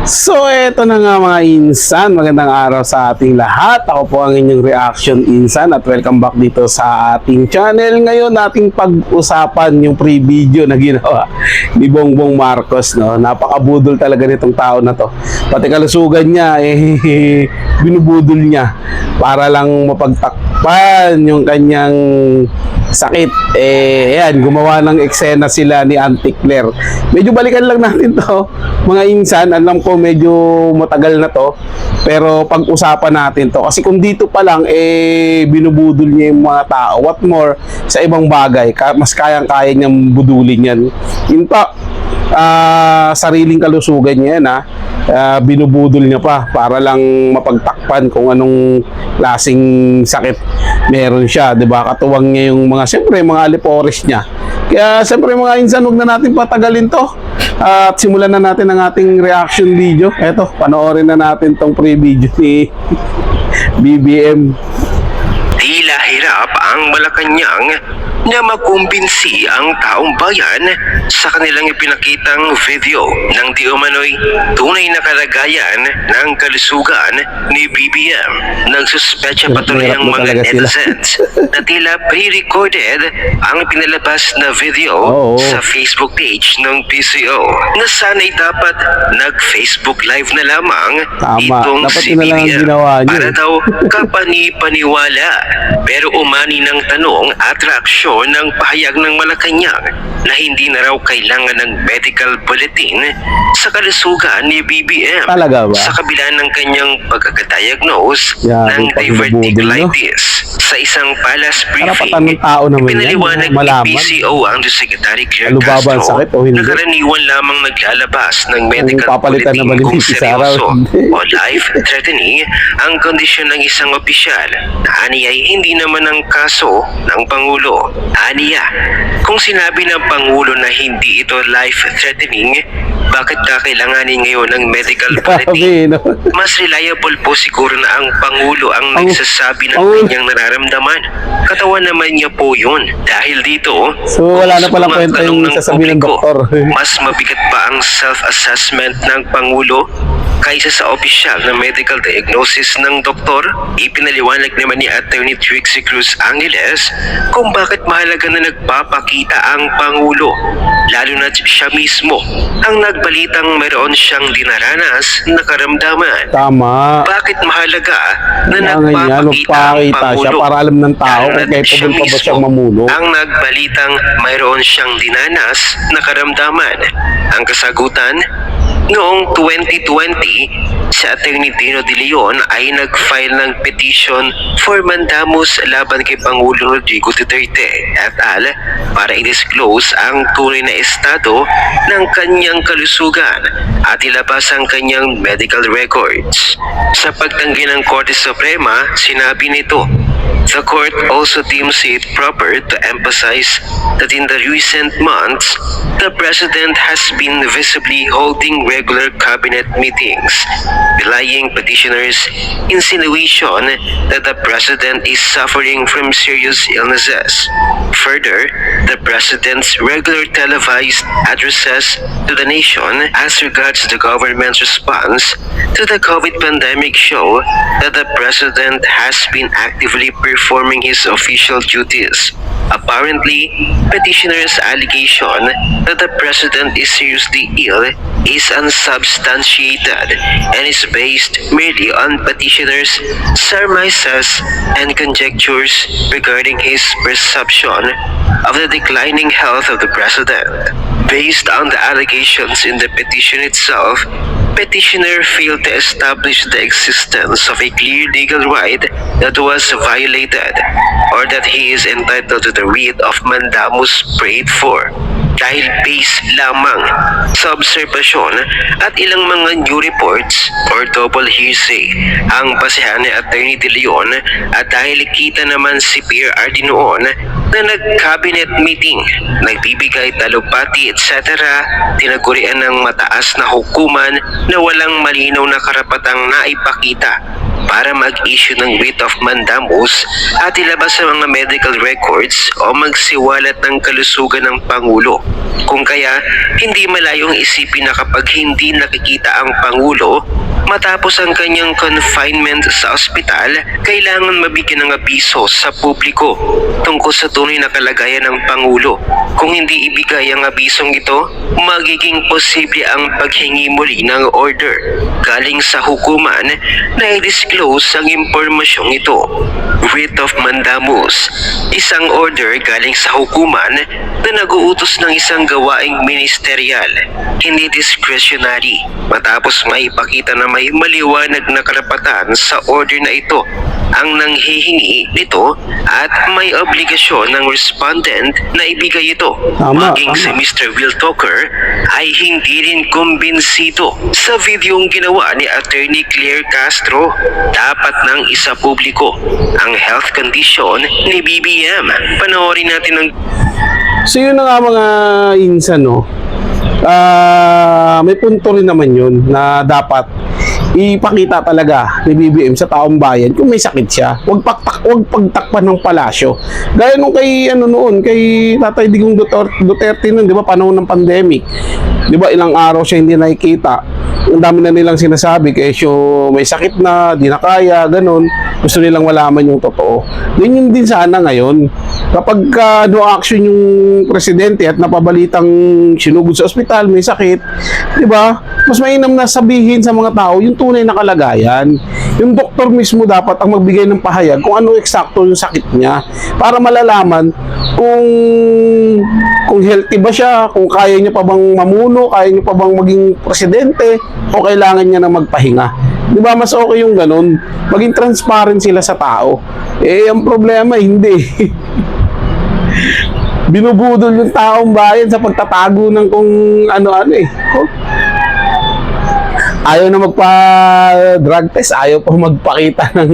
So eto na nga mga insan, magandang araw sa ating lahat. Ako po ang inyong reaction insan at welcome back dito sa ating channel. Ngayon ating pag-usapan yung pre-video na ginawa ni Bongbong Marcos, no? Napakabudol talaga nitong tao na to. Pati kalusugan niya binubudol niya para lang mapagtakpan yung kanyang sakit. Ayan, gumawa ng eksena sila ni Auntie Claire. Medyo balikan lang natin to mga insan. Alam ko medyo matagal na to, pero pag-usapan natin to kasi kung dito pa lang binubudol niya yung mga tao, what more sa ibang bagay, mas kayang-kaya niyang budulin yan. In fact, sariling kalusugan niya yan, binubudol niya pa para lang mapagtakpan kung anong klaseng sakit meron siya, 'di ba? Katuwang niya yung mga, siyempre, mga alipores niya. Kaya siyempre mga insan, huwag na natin patagalin to at simulan na natin ang ating reaction video. Eto, panoorin na natin tong pre-video ni BBM. Tila hirap ang Malacanang na makumbinsi ang taong bayan sa kanilang ipinakitang video ng di umano'y tunay na kalagayan ng kalusugan ni BBM. Nagsuspecha patuloy ang mga netizens na tila pre-recorded ang pinalabas na video sa Facebook page ng PCO na sana'y dapat nag-Facebook live na lamang itong si BBM para daw kapani-paniwala. Pero umani ng tanong at reaksyon ng pahayag ng Malacanang na hindi na raw kailangan ng medical bulletin sa kalusugan ni BBM. Talaga ba? Sa kabila ng kanyang pagkakadiagnose ng diverticulitis. Sa isang palace briefing, pinaliwanag ni PCO ang Secretary Claire Castro na karaniwan lamang naglalabas ng medical bulletin kung seryoso o life-threatening ang kondisyon ng isang opisyal na aniyay hindi naman ang kaso ng Pangulo. Aniya, kung sinabi ng Pangulo na hindi ito life-threatening, bakit kakailanganin ngayon ng medical bulletin? Mas reliable po siguro na ang Pangulo ang nagsasabi ng kanyang nararamdaman. Katawan naman niya po yun. Dahil dito, so wala na palang kwenta yung sasabihin ng doktor. Mas mabigat pa ang self-assessment ng Pangulo kaysa sa opisyal na medical diagnosis ng doktor. Ipinaliwanag naman ni Attorney Trixie Cruz Angeles kung bakit mahalaga na nagpapakita ang Pangulo, lalo na siya mismo ang nagbalitang mayroon siyang dinaranas na karamdaman. Tama. Bakit mahalaga na nagpapakita ang Pangulo siya para alam ng tao kung capable pa ba siyang mamuno? Ang nagbalitang mayroon siyang dinanas na karamdaman. Ang kasagutan, noong 2020, si Attorney Dino De Leon ay nag-file ng petition for mandamus laban kay Pangulo Rodrigo Duterte et al. Para i-disclose ang tunay na estado ng kanyang kalusugan at ilabas ang kanyang medical records. Sa pagtanggi ng Korte Suprema, sinabi nito, the court also deems it proper to emphasize that in the recent months, the President has been visibly holding regular cabinet meetings, belying petitioners' insinuation that the President is suffering from serious illnesses. Further, the President's regular televised addresses to the nation as regards the government's response to the COVID pandemic show that the President has been actively performing his official duties. Apparently, petitioners' allegation that the President is seriously ill is unsubstantiated and is based merely on petitioners' surmises and conjectures regarding his perception of the declining health of the President. Based on the allegations in the petition itself, petitioner failed to establish the existence of a clear legal right that was violated or that he is entitled to the writ of mandamus prayed for. Dahil base lamang sa obserbasyon at ilang mga new reports or double hearsay ang basehan ni Attorney De Leon at dahil kita naman si PRRD noon na nag-cabinet meeting, nagbibigay talumpati etc. tinagurian ng mataas na hukuman na walang malinaw na karapatang naipakita para mag-issue ng writ of mandamus at ilabas ang mga medical records o magsiwalat ng kalusugan ng Pangulo. Kung kaya, hindi malayong isipin na kapag hindi nakikita ang Pangulo, matapos ang kanyang confinement sa ospital, kailangan mabigyan ng abiso sa publiko tungkol sa tunay na kalagayan ng Pangulo. Kung hindi ibigay ang abisong ito, magiging posible ang paghingi muli ng order galing sa hukuman na i-disclose ang impormasyong ito. Writ of mandamus, isang order galing sa hukuman na nag-uutos ng isang gawaing ministerial, hindi discretionary, matapos maipakita na may maliwanag na karapatan sa order na ito ang nanghihingi nito at may obligasyon ng respondent na ibigay ito. Tama, Maging si tama. Mr. Will Tucker ay hindi rin kumbinsido sa videong ginawa ni Attorney Claire Castro. Dapat nang isa publiko ang health condition ni BBM. Panoorin natin ang So yun na nga mga insan, no? May punto rin naman yun na dapat ipakita talaga ni BBM sa taong bayan kung may sakit siya. Huwag pagtakpan ng palasyo. Gaya nung kay kay Tatay Digong Duterte nun, 'di ba, panahon ng pandemic. 'Di ba, ilang araw siya hindi nakikita. Ang dami na nilang sinasabi kasi may sakit na, di na kaya, ganun. Gusto nilang malaman yung totoo. Yun din sana ngayon. Kapag no action yung presidente at napabalitang sinugod sa ospital, may sakit, di ba? Mas mainam na sabihin sa mga tao yung tunay na kalagayan. Yung doktor mismo dapat ang magbigay ng pahayag kung ano eksakto yung sakit niya para malalaman kung healthy ba siya, kung kaya niya pa bang mamuno, kaya niya pa bang maging presidente, o kailangan niya na magpahinga. Di ba, mas okay yung ganun? Maging transparent sila sa tao. Ang problema, hindi. Binubudol yung taong bayan sa pagtatago ng kung ano-ano eh. Ayaw na magpa-drug test, ayaw pa magpakita ng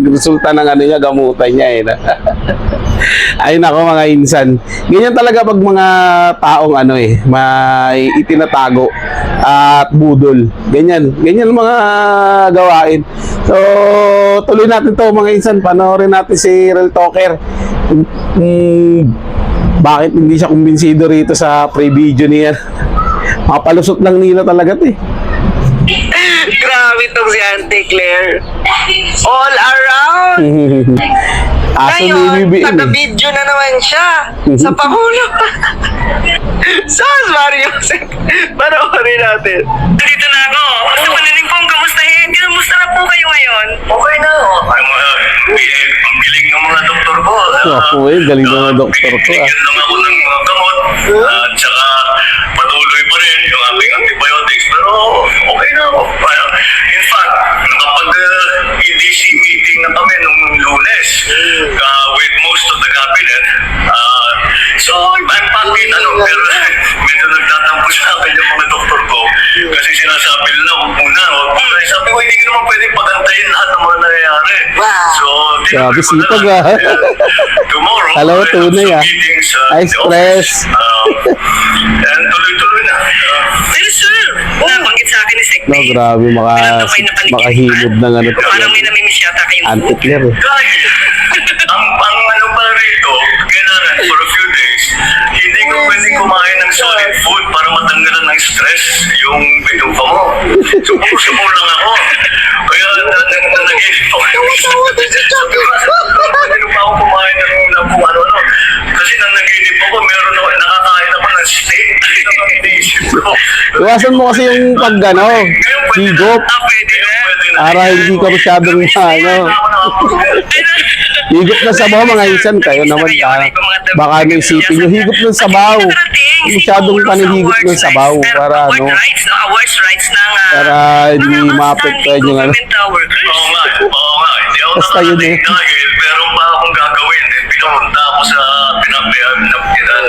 resulta ng niya, gamutan niya eh. Ay nako mga insan. Ganyan talaga pag mga taong may itinatago at budol. Ganyan mga gawain. So, tuloy natin to mga insan. Panoorin natin si Real Talker. Bakit hindi siya kumbinsido rito sa pre-video niya? Mapalusot lang nila talaga 'to eh. Grabe tong si Auntie Claire. All around. Aso ni Ngayon, BBM. taga-video na naman siya sa Pangulo. Sus, Mario. Panoorin natin. Dito na ako. Basta panaling pong kamustahin. Kamusta na po kayo ngayon? Okay na. Ang galing ng mga doktor ko. Ako galing na mga doktor ko ah. Bigyan lang ako ng mga gamot. At saka patuloy pa rin yung aking antibiotics. Pero okay na ako. In fact, nakapag-EDC meeting na kami nung Lunes with most of the cabinet. So, I'm happy pero medyo nagtatampo sa akin yung mga doktor ko. Kasi sinasabi nila, huwag muna. Sabi ko, hindi ko naman pwedeng pagantayin lahat ng mga nangyayari. Wow. So, Grabe, tinanong ko na sipag, lang. ah. Tomorrow, Alam mo, I have tunay, some ah. meetings Ay, in the stress. office. And tuloy-tuloy na. Pero sir, nabanggit sa akin ni Sek. No, grabe, makahilod ng Parang may namimiss yata kayong anti-clear eh. Dahil, ang pa rito, kailangan for a few days, hindi ko pwedeng kumain ng solid food para matanggalan ng stress yung bituka mo. Sumur lang ako. Kaya nag-isip ako. Sabi ko, pwede pa ako kumain ng kung ano-ano. Kasi nang nag-isip ako, meron ako, nakakain ako ng steak. Hindi naman iniisip ko. Iwasan mo kasi yung higop. Pwede na. Para hindi ka masyadong higop ng sabaw mga insan kayo naman baka naisipin nyo higop ng sabaw. Masyadong panihigop ng sabaw para para hindi maapektuhan yung Oo nga. Hindi ako Basta yun eh. dahil meron pa akong gagawin. Pinapunta ako sa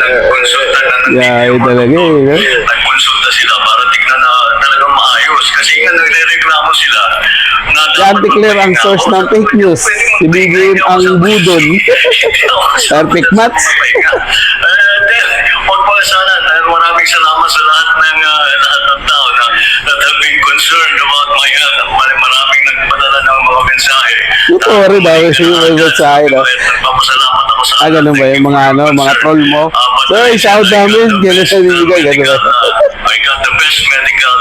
nagkonsulta na ng Yeah, talaga eh. Nagkonsulta sila para tignan na talagang maayos. Kasi nga nagre-reklamo sila. Na Si Auntie Claire ang source ng fake news. Si BBM ang budol. Hindi ako Perfect match. Huwag pa sana. Maraming salamat sa lahat ng tao na have been concerned about my health. Maraming nagpadala ng mga mensahe. Totoo rin daw yung may mensahe, no? Nagpapasalamat ako sa Ganun ba yung mga mga troll mo? So, shout namin, gano'n sa bibigay, gano'n ba? I got the best medical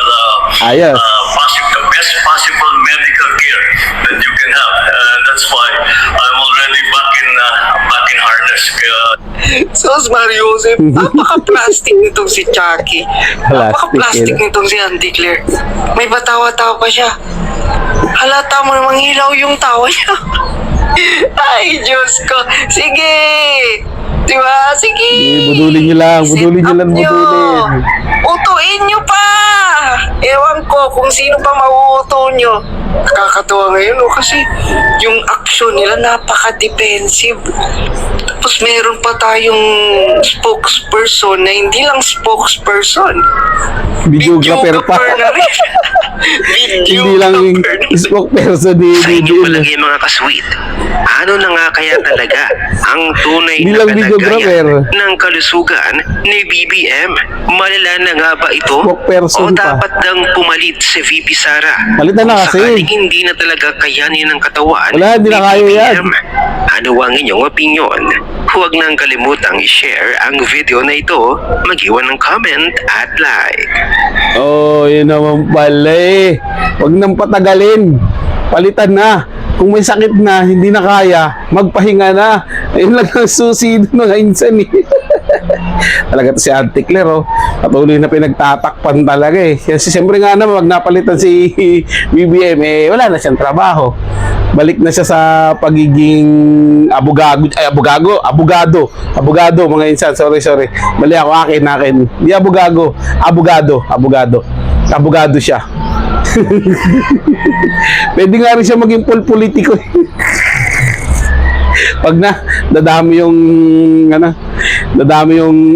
Ayos. the best possible medical care that you can have. That's why I'm already back in harness. Kaya Sos Mario Joseph, napaka-plastic nitong si Chucky. Napaka-plastic nitong si Auntie Claire. May batawa-tawa pa siya. Halata mo namang hilaw yung tawa niya. Ay, Diyos ko. Sige! Diba? Sige! Budulin nyo lang, budulin nyo lang, budulin. Utuin nyo pa! Ewan ko kung sino pa mauuto nyo. Nakakatuwa ngayon, no? Kasi yung action nila napaka-defensive. Tapos meron pa tayong spokesperson na hindi lang spokesperson. Videographer pa. Na rin. Hindi lang yung spokesperson ni Sa inyong BBM. palagay mga kasweet, ano na nga kaya talaga ang tunay Hindi na lang videographer. kalagayan ng kalusugan ni BBM? Malala na nga ba ito? Spokesperson O pa. dapat nang pumalit si VP Sara? Palitan na Kung kasi. sakaling hindi na talaga kayanin ng katawan Wala, hindi na ni kaya yan. BBM, ano ang inyong opinion? Huwag nang kalimutang i-share ang video na ito, mag-iwan ng comment at like. Oh, yun naman pala eh. Huwag nang patagalin. Palitan na. Kung may sakit na, hindi na kaya, magpahinga na. Ayun lang ang susi ng mga insan eh. Talaga to si Auntie Claire, oh. Patuloy na pinagtatakpan talaga eh. Kasi siyempre nga naman, wag napalitan si BBM, eh, wala na siyang trabaho. Balik na siya sa pagiging abogado, mga insan. Sorry. Mali ako, akin. Hindi abogado siya. Pwede nga rin siya maging politiko. Pag dadami yung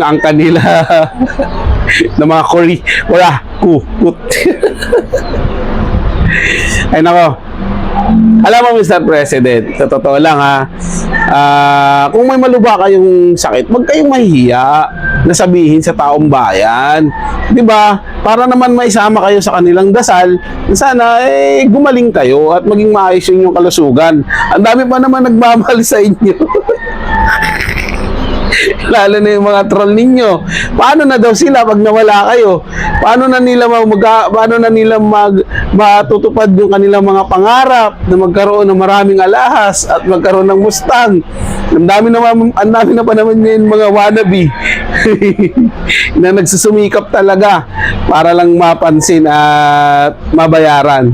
ang kanila na mga kut. Ay nako. Alam mo, Mr. President, sa totoo lang ha, kung may maluba kayong sakit, wag kayong mahihiya na sabihin sa taong bayan. 'Di ba? Para naman maisama kayo sa kanilang dasal, sana gumaling kayo at maging maayos yung inyong kalusugan. Ang dami pa naman nagmamahal sa inyo. Lalo na yung mga troll ninyo. Paano na daw sila pag nawala kayo? Paano na nila matutupad yung kanilang mga pangarap na magkaroon ng maraming alahas at magkaroon ng Mustang? Ang dami na pa naman ngayon mga wannabe na nagsusumikap talaga para lang mapansin at mabayaran.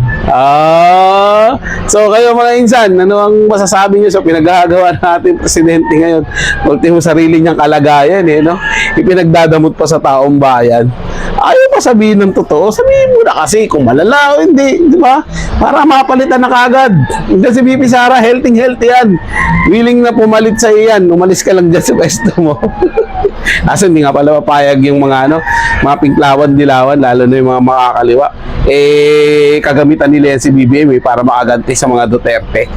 So kayo mga insan, ano ang masasabi nyo sa pinagagawa natin presidente ngayon? Ultimo sarili niyang kalagayan no? Ipinagdadamot pa sa taong bayan. Ayaw pa sabihin ng totoo, sabihin mo na kasi kung malala o hindi, di ba? Para mapalitan na kagad. Kasi BP Sara, healthy yan. Willing na pumalit sa iyan. Umalis ka lang dyan sa pwesto mo. Kasi hindi nga pala mapayag yung mga mga pinklawan-dilawan, lalo na yung mga makakaliwa. Kagamitan nila yan si BBM para makaganti sa mga Duterte.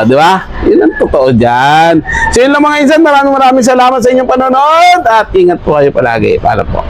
Di ba? Yun ang totoo dyan. So yun lang mga insan, maraming salamat sa inyong panonood at ingat po kayo palagi. Paalam po.